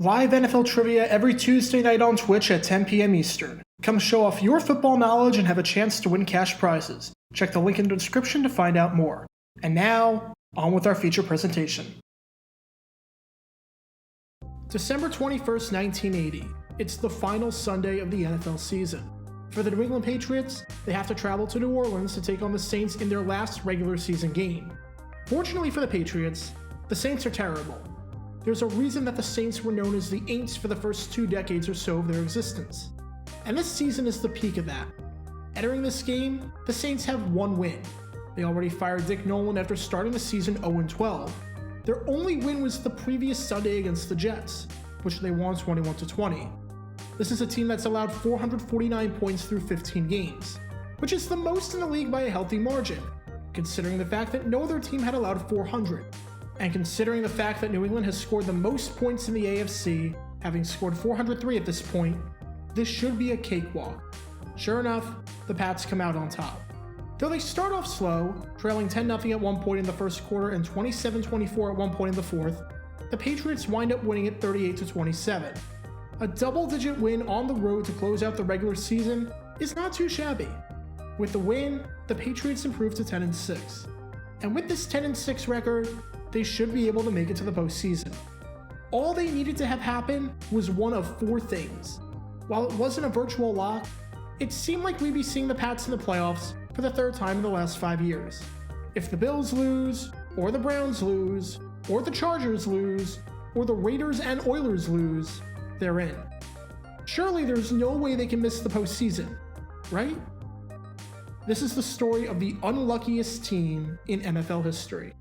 Live NFL trivia every Tuesday night on Twitch at 10 p.m. Eastern. Come show off your football knowledge and have a chance to win cash prizes. Check the link in the description to find out more. And now, on with our feature presentation. December 21st, 1980. It's the final Sunday of the NFL season. For the New England Patriots, they have to travel to New Orleans to take on the Saints in their last regular season game. Fortunately for the Patriots, the Saints are terrible. There's a reason that the Saints were known as the Aints for the first 2 decades or so of their existence. And this season is the peak of that. Entering this game, the Saints have 1 win. They already fired Dick Nolan after starting the season 0-12. Their only win was the previous Sunday against the Jets, which they won 21-20. This is a team that's allowed 449 points through 15 games, which is the most in the league by a healthy margin, considering the fact that no other team had allowed 400. And considering the fact that New England has scored the most points in the AFC, having scored 403 at this point, this should be a cakewalk. Sure enough, the Pats come out on top. Though they start off slow, trailing 10-0 at one point in the first quarter and 27-24 at one point in the fourth, the Patriots wind up winning it 38-27. A double-digit win on the road to close out the regular season is not too shabby. With the win, the Patriots improved to 10-6. And with this 10-6 record, they should be able to make it to the postseason. All they needed to have happen was one of 4 things. While it wasn't a virtual lock, it seemed like we'd be seeing the Pats in the playoffs for the 3rd time in the last 5 years. If the Bills lose, or the Browns lose, or the Chargers lose, or the Raiders and Oilers lose, they're in. Surely there's no way they can miss the postseason, right? This is the story of the unluckiest team in NFL history.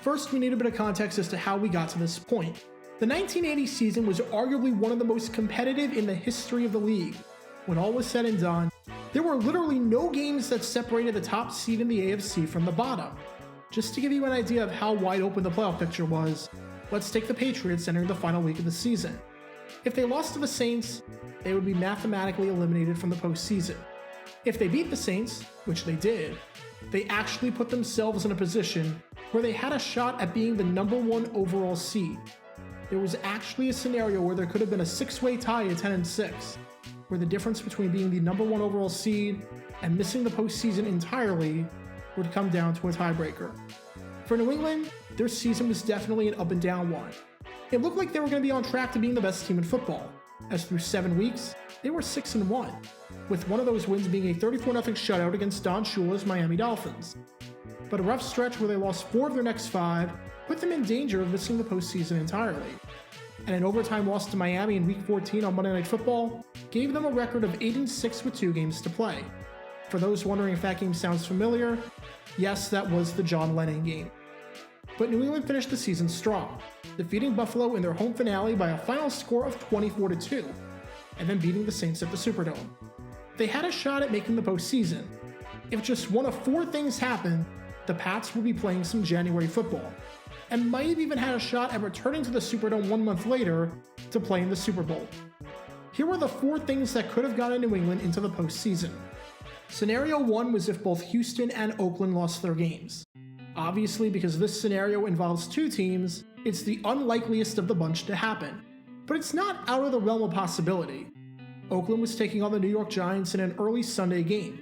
First, we need a bit of context as to how we got to this point. The 1980 season was arguably one of the most competitive in the history of the league. When all was said and done, there were literally no games that separated the top seed in the AFC from the bottom. Just to give you an idea of how wide open the playoff picture was, let's take the Patriots entering the final week of the season. If they lost to the Saints, they would be mathematically eliminated from the postseason. If they beat the Saints, which they did, they actually put themselves in a position where they had a shot at being the number 1 overall seed. There was actually a scenario where there could have been a 6-way tie at 10-6, where the difference between being the number 1 overall seed and missing the postseason entirely would come down to a tiebreaker. For New England, their season was definitely an up and down one. It looked like they were going to be on track to being the best team in football, as through 7 weeks, they were 6-1, with one of those wins being a 34-0 shutout against Don Shula's Miami Dolphins. But a rough stretch where they lost 4 of their next 5 put them in danger of missing the postseason entirely. And an overtime loss to Miami in Week 14 on Monday Night Football gave them a record of 8-6 with 2 games to play. For those wondering if that game sounds familiar, yes, that was the John Lennon game. But New England finished the season strong, defeating Buffalo in their home finale by a final score of 24-2, and then beating the Saints at the Superdome. They had a shot at making the postseason. If just one of 4 things happened, the Pats would be playing some January football, and might have even had a shot at returning to the Superdome 1 month later to play in the Super Bowl. Here were the 4 things that could have gotten New England into the postseason. Scenario 1 was if both Houston and Oakland lost their games. Obviously, because this scenario involves 2 teams, it's the unlikeliest of the bunch to happen. But it's not out of the realm of possibility. Oakland was taking on the New York Giants in an early Sunday game.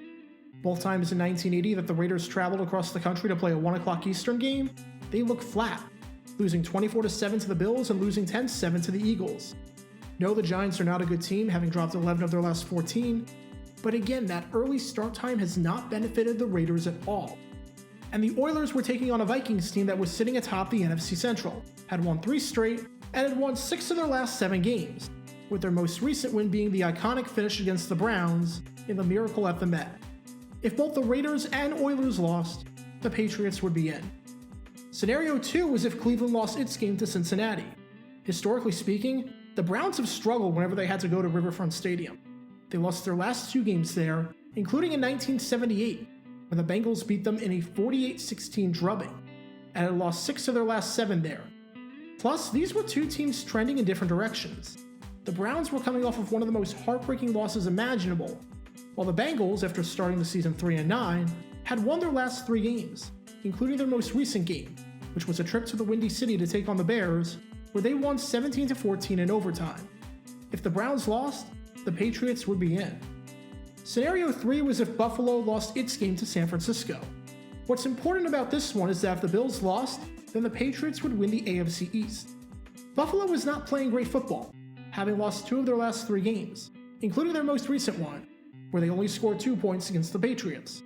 Both times in 1980 that the Raiders traveled across the country to play a 1 o'clock Eastern game, they looked flat, losing 24-7 to the Bills and losing 10-7 to the Eagles. No, the Giants are not a good team, having dropped 11 of their last 14, but again, that early start time has not benefited the Raiders at all. And the Oilers were taking on a Vikings team that was sitting atop the NFC Central, had won 3 straight, and had won 6 of their last 7 games, with their most recent win being the iconic finish against the Browns in the Miracle at the Met. If both the Raiders and Oilers lost, the Patriots would be in. Scenario 2 was if Cleveland lost its game to Cincinnati. Historically speaking, the Browns have struggled whenever they had to go to Riverfront Stadium. They lost their last 2 games there, including in 1978, when the Bengals beat them in a 48-16 drubbing, and had lost 6 of their last 7 there. Plus, these were 2 teams trending in different directions. The Browns were coming off of one of the most heartbreaking losses imaginable, while the Bengals, after starting the season 3-9, had won their last 3 games, including their most recent game, which was a trip to the Windy City to take on the Bears, where they won 17-14 in overtime. If the Browns lost, the Patriots would be in. Scenario 3 was if Buffalo lost its game to San Francisco. What's important about this one is that if the Bills lost, then the Patriots would win the AFC East. Buffalo was not playing great football, having lost 2 of their last 3 games, including their most recent one, where they only scored 2 points against the Patriots.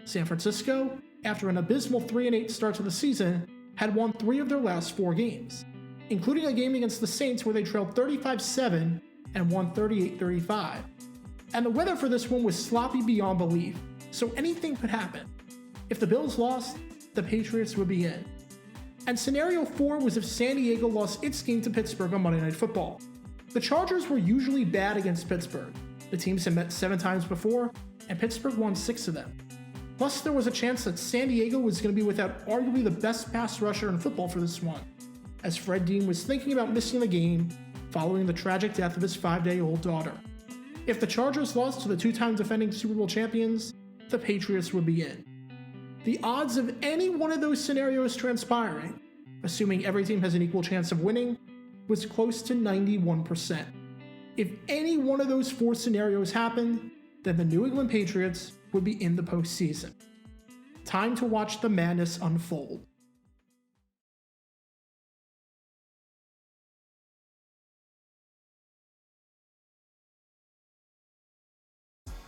San Francisco, after an abysmal 3-8 start to the season, had won 3 of their last 4 games, including a game against the Saints where they trailed 35-7 and won 38-35. And the weather for this one was sloppy beyond belief, so anything could happen. If the Bills lost, the Patriots would be in. And scenario 4 was if San Diego lost its game to Pittsburgh on Monday Night Football. The Chargers were usually bad against Pittsburgh. The teams had met 7 times before, and Pittsburgh won 6 of them. Plus, there was a chance that San Diego was going to be without arguably the best pass rusher in football for this one, as Fred Dean was thinking about missing the game following the tragic death of his 5-day-old daughter. If the Chargers lost to the 2-time defending Super Bowl champions, the Patriots would be in. The odds of any one of those scenarios transpiring, assuming every team has an equal chance of winning, was close to 91%. If any one of those 4 scenarios happened, then the New England Patriots would be in the postseason. Time to watch the madness unfold.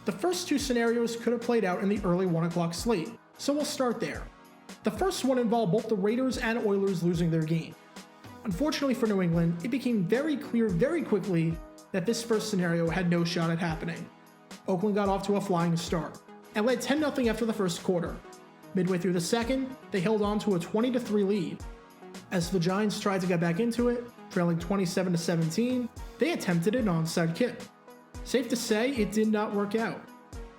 The first 2 scenarios could have played out in the early 1 o'clock slate, so we'll start there. The first one involved both the Raiders and Oilers losing their game. Unfortunately for New England, it became very clear very quickly that this first scenario had no shot at happening. Oakland got off to a flying start and led 10-0 after the first quarter. Midway through the second, they held on to a 20-3 lead. As the Giants tried to get back into it, trailing 27-17, they attempted an onside kick. Safe to say, it did not work out.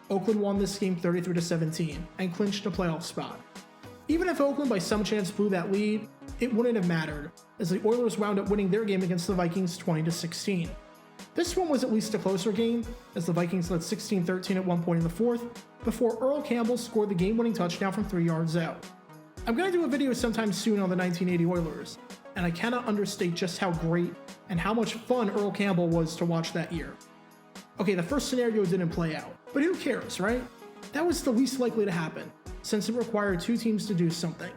Oakland won this game 33-17 and clinched a playoff spot. Even if Oakland by some chance blew that lead, it wouldn't have mattered, as the Oilers wound up winning their game against the Vikings 20-16. This one was at least a closer game, as the Vikings led 16-13 at one point in the fourth, before Earl Campbell scored the game-winning touchdown from 3 yards out. I'm going to do a video sometime soon on the 1980 Oilers, and I cannot understate just how great and how much fun Earl Campbell was to watch that year. Okay, the first scenario didn't play out, but who cares, right? That was the least likely to happen, since it required 2 teams to do something.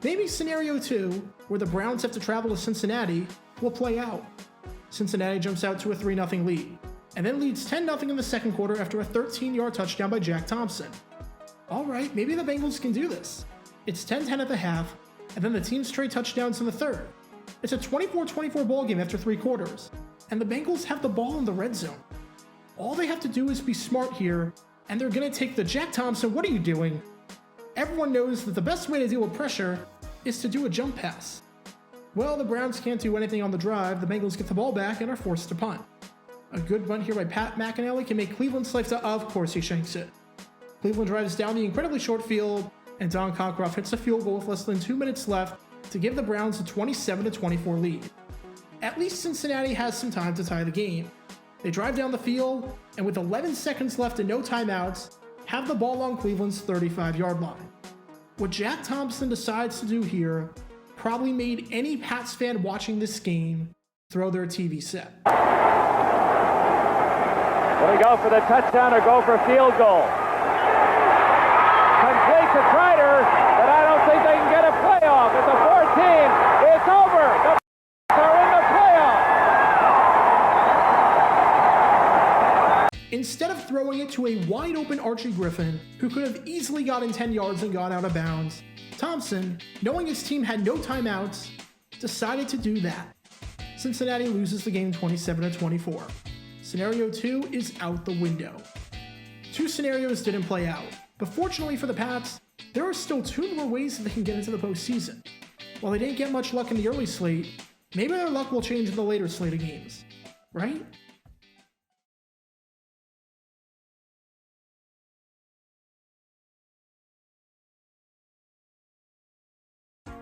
Maybe scenario 2, where the Browns have to travel to Cincinnati, will play out. Cincinnati jumps out to a 3-0 lead, and then leads 10-0 in the second quarter after a 13-yard touchdown by Jack Thompson. Alright, maybe the Bengals can do this. It's 10-10 at the half, and then the teams trade touchdowns in the third. It's a 24-24 ballgame after 3 quarters, and the Bengals have the ball in the red zone. All they have to do is be smart here, and they're going to take the Jack Thompson, what are you doing? Everyone knows that the best way to deal with pressure is to do a jump pass. Well, the Browns can't do anything on the drive, the Bengals get the ball back and are forced to punt. A good punt here by Pat McInally can make Cleveland's life of course he shanks it. Cleveland drives down the incredibly short field, and Don Cockcroft hits a field goal with less than 2 minutes left to give the Browns a 27-24 lead. At least Cincinnati has some time to tie the game. They drive down the field, and with 11 seconds left and no timeouts, have the ball on Cleveland's 35-yard line. What Jack Thompson decides to do here probably made any Pats fan watching this game throw their TV set. Will he go for the touchdown or go for a field goal? Complete to Kreider, but I don't think they can get a playoff. At the 14, it's over. The Pats are in the playoff. Instead of throwing it to a wide-open Archie Griffin, who could have easily gotten 10 yards and gone out of bounds, Thompson, knowing his team had no timeouts, decided to do that. Cincinnati loses the game 27-24. Scenario 2 is out the window. 2 scenarios didn't play out, but fortunately for the Pats, there are still 2 more ways that they can get into the postseason. While they didn't get much luck in the early slate, maybe their luck will change in the later slate of games, right?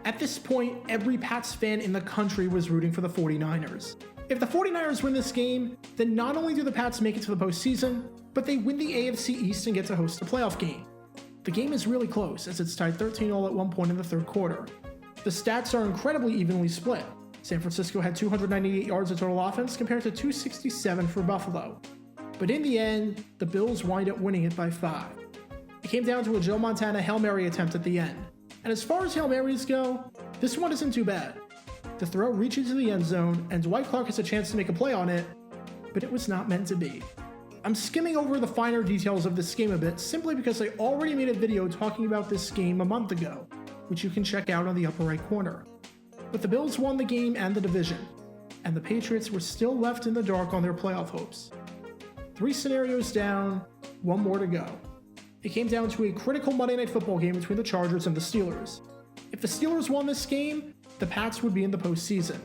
At this point, every Pats fan in the country was rooting for the 49ers. If the 49ers win this game, then not only do the Pats make it to the postseason, but but they win the AFC East and get to host a playoff game. The game is really close, as it's tied 13-all at one point in the third quarter. The stats are incredibly evenly split. San Francisco had 298 yards of total offense compared to 267 for Buffalo. But in the end, the Bills wind up winning it by 5. It came down to a Joe Montana Hail Mary attempt at the end. And as far as Hail Marys go, this one isn't too bad. The throw reaches to the end zone, and Dwight Clark has a chance to make a play on it, but it was not meant to be. I'm skimming over the finer details of this game a bit simply because I already made a video talking about this game a month ago, which you can check out on the upper right corner. But the Bills won the game and the division, and the Patriots were still left in the dark on their playoff hopes. 3 scenarios down, 1 more to go. It came down to a critical Monday Night Football game between the Chargers and the Steelers. If the Steelers won this game, the Pats would be in the postseason.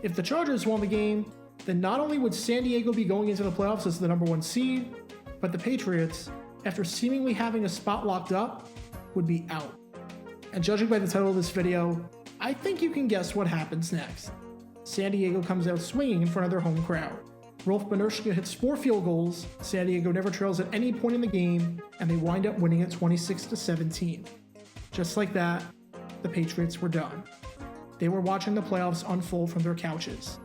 If the Chargers won the game, then not only would San Diego be going into the playoffs as the number 1 seed, but the Patriots, after seemingly having a spot locked up, would be out. And judging by the title of this video, I think you can guess what happens next. San Diego comes out swinging in front of their home crowd. Rolf Benirschke hits 4 field goals, San Diego never trails at any point in the game, and they wind up winning it 26-17. Just like that, the Patriots were done. They were watching the playoffs unfold from their couches.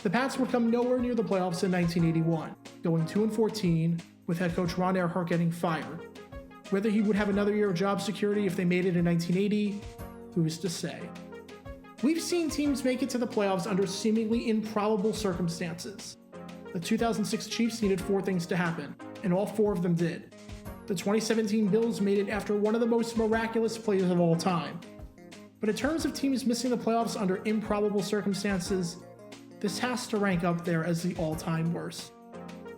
The Pats would come nowhere near the playoffs in 1981, going 2-14, with head coach Ron Earhart getting fired. Whether he would have another year of job security if they made it in 1980, who's to say? We've seen teams make it to the playoffs under seemingly improbable circumstances. The 2006 Chiefs needed 4 things to happen, and all 4 of them did. The 2017 Bills made it after one of the most miraculous plays of all time. But in terms of teams missing the playoffs under improbable circumstances, this has to rank up there as the all-time worst.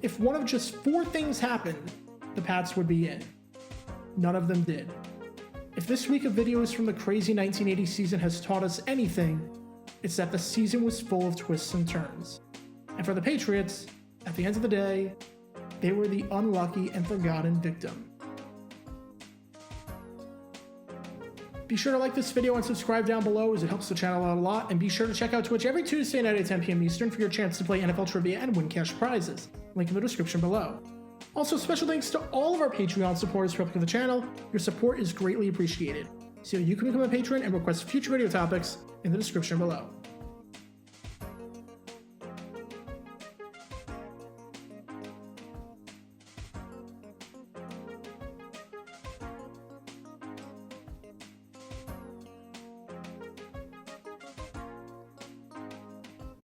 If one of just 4 things happened, the Pats would be in. None of them did. If this week of videos from the crazy 1980 season has taught us anything, it's that the season was full of twists and turns. And for the Patriots, at the end of the day, they were the unlucky and forgotten victim. Be sure to like this video and subscribe down below as it helps the channel out a lot, and be sure to check out Twitch every Tuesday night at 10 p.m. Eastern for your chance to play NFL trivia and win cash prizes. Link in the description below. Also, special thanks to all of our Patreon supporters for helping the channel. Your support is greatly appreciated. So you can become a patron and request future video topics in the description below.